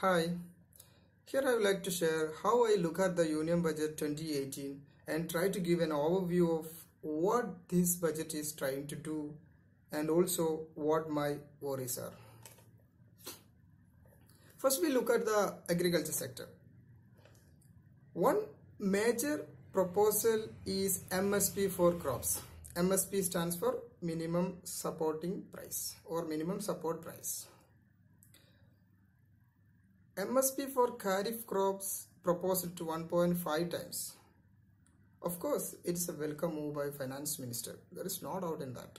Hi, here I would like to share how I look at the Union Budget 2018 and try to give an overview of what this budget is trying to do and also what my worries are. First, we look at the agriculture sector. One major proposal is MSP for crops. MSP stands for minimum supporting price or minimum support price. MSP for kharif crops proposed to 1.5 times. Of course, it's a welcome move by Finance Minister. There is no doubt in that.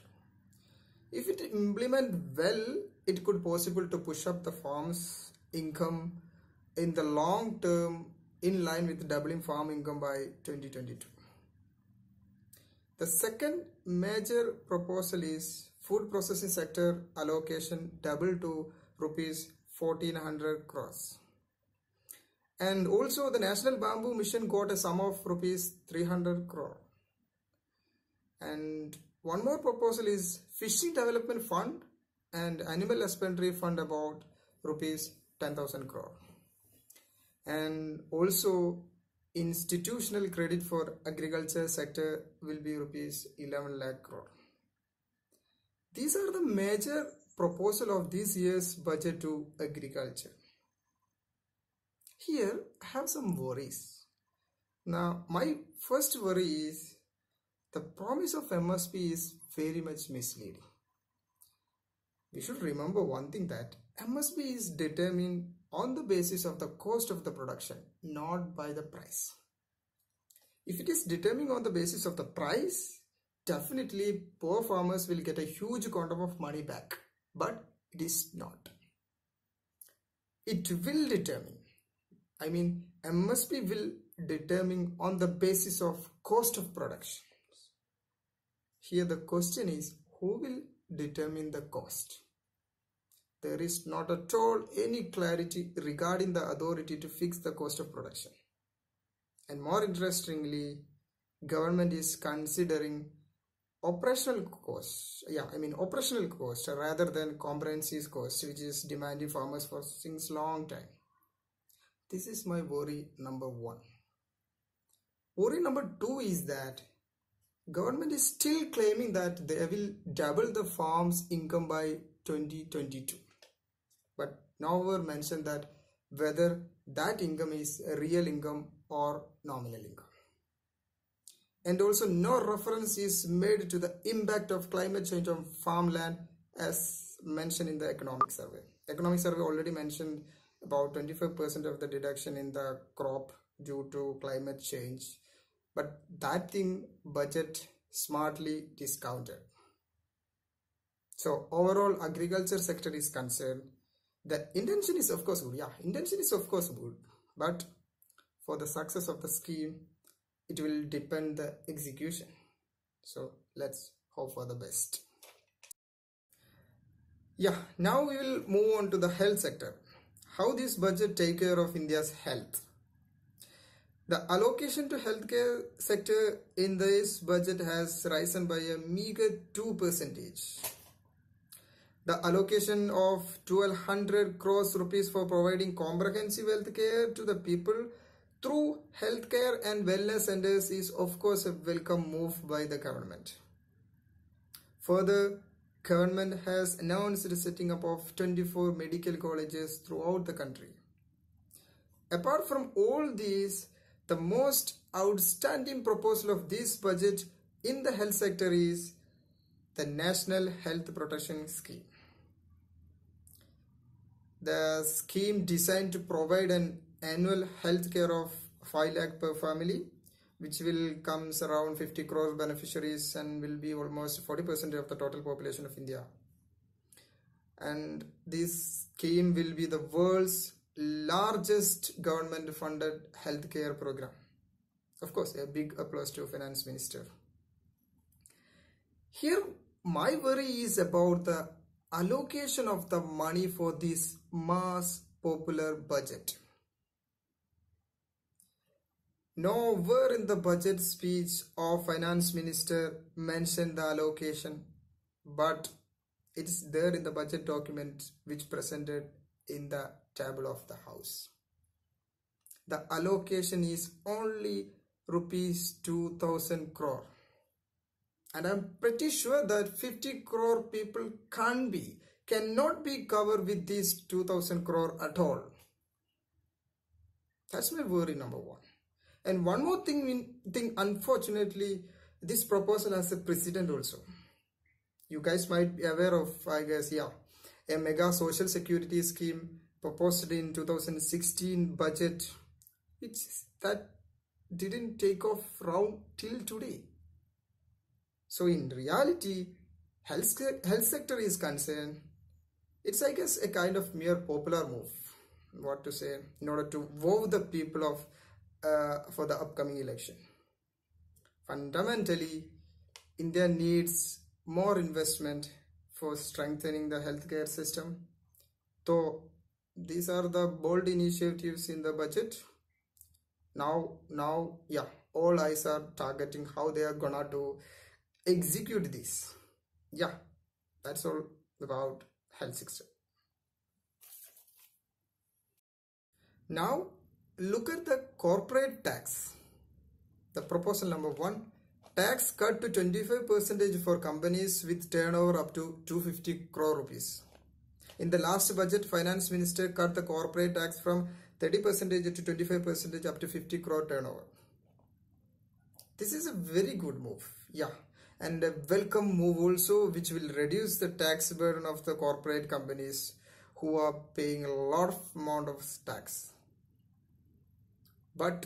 If it implement well, it could possible to push up the farm's income in the long term in line with doubling farm income by 2022. The second major proposal is food processing sector allocation double to rupees 1400 crores. And also the National Bamboo Mission got a sum of rupees 300 crore. And one more proposal is Fishing Development Fund and Animal Husbandry Fund about rupees 10,000 crore. And also institutional credit for agriculture sector will be rupees 11 lakh crore. These are the major proposal of this year's budget to agriculture. Here I have some worries. Now my first worry is the promise of MSP is very much misleading. We should remember one thing, that MSP is determined on the basis of the cost of the production, not by the price. If it is determined on the basis of the price, definitely poor farmers will get a huge quantum of money back. But it is not. It will determine, MSP will determine on the basis of cost of production. Here the question is, who will determine the cost? There is not at all any clarity regarding the authority to fix the cost of production. And more interestingly, government is considering operational cost rather than comprehensive cost, which is demanding farmers for since long time. This is my worry number one. Worry number two is that government is still claiming that they will double the farm's income by 2022, but nowhere mentioned that whether that income is a real income or nominal income. And also no reference is made to the impact of climate change on farmland as mentioned in the economic survey. Economic survey already mentioned about 25% of the deduction in the crop due to climate change. But that thing budget smartly discounted. So overall agriculture sector is concerned, the intention is of course good. But for the success of the scheme, it will depend the execution. So let's hope for the best. Now we will move on to the health sector. How this budget take care of India's health? The allocation to healthcare sector in this budget has risen by a meager 2%. The allocation of 1200 crores rupees for providing comprehensive health care to the people through healthcare and wellness centers is of course a welcome move by the government. Further, government has announced the setting up of 24 medical colleges throughout the country. Apart from all these, the most outstanding proposal of this budget in the health sector is the National Health Protection Scheme. The scheme designed to provide an annual health care of 5 lakh per family, which will comes around 50 crore beneficiaries and will be almost 40% of the total population of India. And this scheme will be the world's largest government funded healthcare program. Of course, a big applause to Finance Minister. Here my worry is about the allocation of the money for this mass popular budget. Nowhere in the budget speech of Finance Minister mentioned the allocation, but it is there in the budget document which presented in the table of the house. The allocation is only rupees 2000 crore. And I'm pretty sure that 50 crore people cannot be covered with these 2000 crore at all. That's my worry number one. And one more thing, unfortunately, this proposal has a precedent also. You guys might be aware of, I guess, a mega social security scheme proposed in 2016 budget, which that didn't take off round till today. So in reality, health sector is concerned, it's, I guess, a kind of mere popular move, what to say, in order to wow the people of for the upcoming election. Fundamentally, India needs more investment for strengthening the healthcare system. So these are the bold initiatives in the budget. Now, all eyes are targeting how they are gonna to execute this. That's all about health sector. Now look at the corporate tax. The proposal number 1, tax cut to 25% for companies with turnover up to 250 crore rupees. In the last budget, Finance Minister cut the corporate tax from 30% to 25% up to 50 crore turnover. This is a very good move, and a welcome move also, which will reduce the tax burden of the corporate companies who are paying a lot of amount of tax. But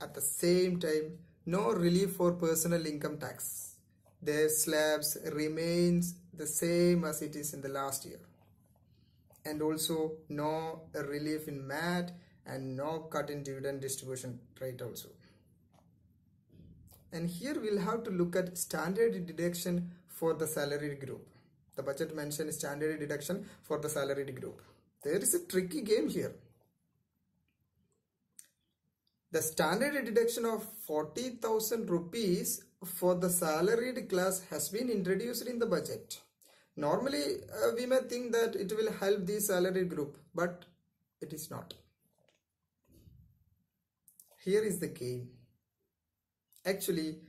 at the same time, no relief for personal income tax. Their slabs remains the same as it is in the last year. And also no relief in MAT and no cut in dividend distribution rate also. And here we'll have to look at standard deduction for the salaried group. The budget mentions standard deduction for the salaried group. There is a tricky game here. The standard deduction of 40,000 rupees for the salaried class has been introduced in the budget. Normally, we may think that it will help the salaried group, but it is not. Here is the game. Actually,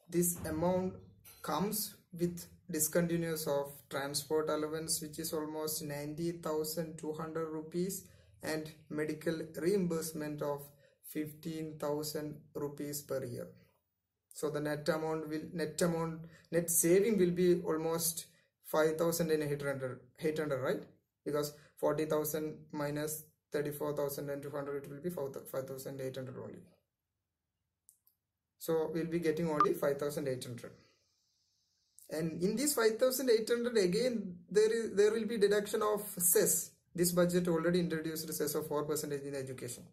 this amount comes with discontinuance of transport allowance, which is almost 90,200 rupees, and medical reimbursement of 15,000 rupees per year. So the net saving will be almost 5,800, right? Because 40,000 minus 34,200, it will be 5,800 only. So we'll be getting only 5,800. And in this 5,800 again, there will be deduction of cess. This budget already introduced a cess of 4% in education.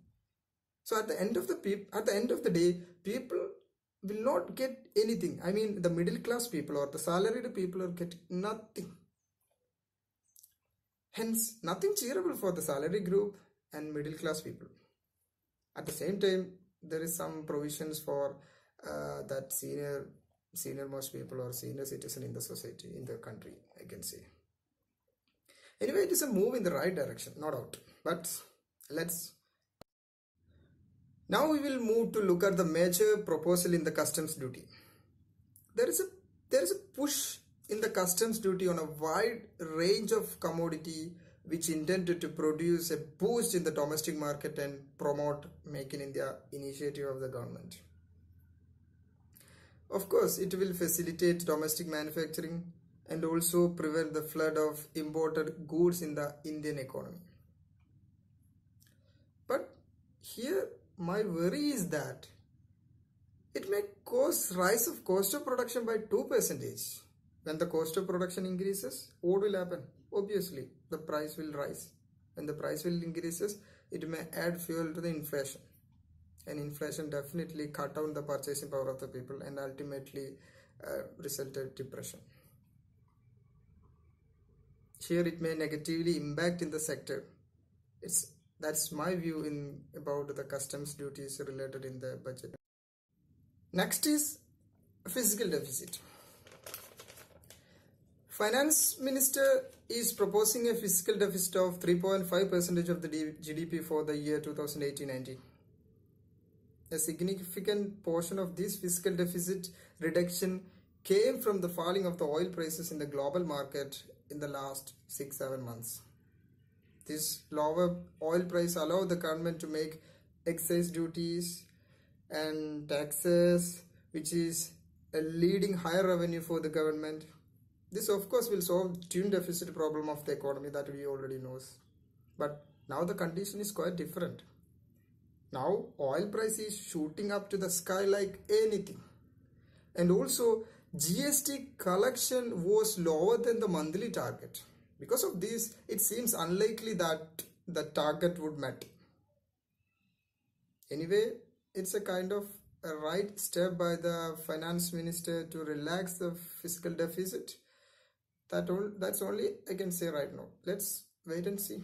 So at the end of the day, people will not get anything. I mean, the middle class people or the salaried people are getting nothing. Hence, nothing cheerable for the salary group and middle class people. At the same time, there is some provisions for that senior most people or senior citizen in the society, in the country, I can say. Anyway, it is a move in the right direction, no doubt. But now we will move to look at the major proposal in the customs duty. There is a push in the customs duty on a wide range of commodity which intended to produce a boost in the domestic market and promote Make in India initiative of the government. Of course, it will facilitate domestic manufacturing and also prevent the flood of imported goods in the Indian economy. But here my worry is that it may cause rise of cost of production by 2%. When the cost of production increases, what will happen? Obviously, the price will rise. When the price will increases, it may add fuel to the inflation. And inflation definitely cut down the purchasing power of the people and ultimately result in depression. Here it may negatively impact in the sector. That's my view about the customs duties related in the budget. Next is fiscal deficit. Finance Minister is proposing a fiscal deficit of 3.5% of the GDP for the year 2018-19. A significant portion of this fiscal deficit reduction came from the falling of the oil prices in the global market in the last 6-7 months. This lower oil price allowed the government to make excise duties and taxes, which is a leading higher revenue for the government. This of course will solve the twin deficit problem of the economy that we already know. But now the condition is quite different. Now oil price is shooting up to the sky like anything. And also GST collection was lower than the monthly target. Because of this, it seems unlikely that the target would met. Anyway, it's a kind of a right step by the finance minister to relax the fiscal deficit. That's only I can say right now. Let's wait and see.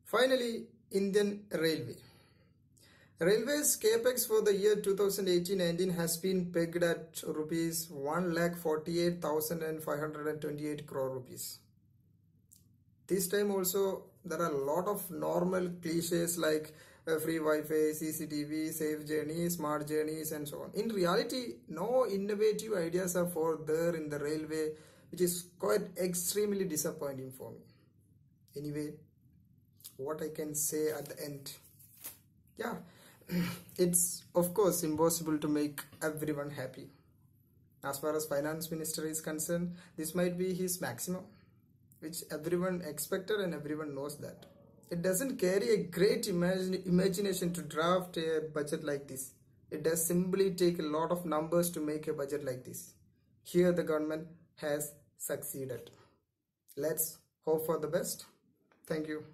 Finally, Indian Railway. Railways capex for the year 2018-19 has been pegged at rupees 1,48,528 crore rupees. This time also there are a lot of normal cliches like free Wi-Fi, CCTV, safe journeys, smart journeys and so on. In reality, no innovative ideas are there in the railway, which is quite extremely disappointing for me. Anyway, what I can say at the end, yeah, it's of course impossible to make everyone happy. As far as finance minister is concerned, this might be his maximum, which everyone expected and everyone knows that. It doesn't carry a great imagination to draft a budget like this. It does simply take a lot of numbers to make a budget like this. Here the government has succeeded. Let's hope for the best. Thank you.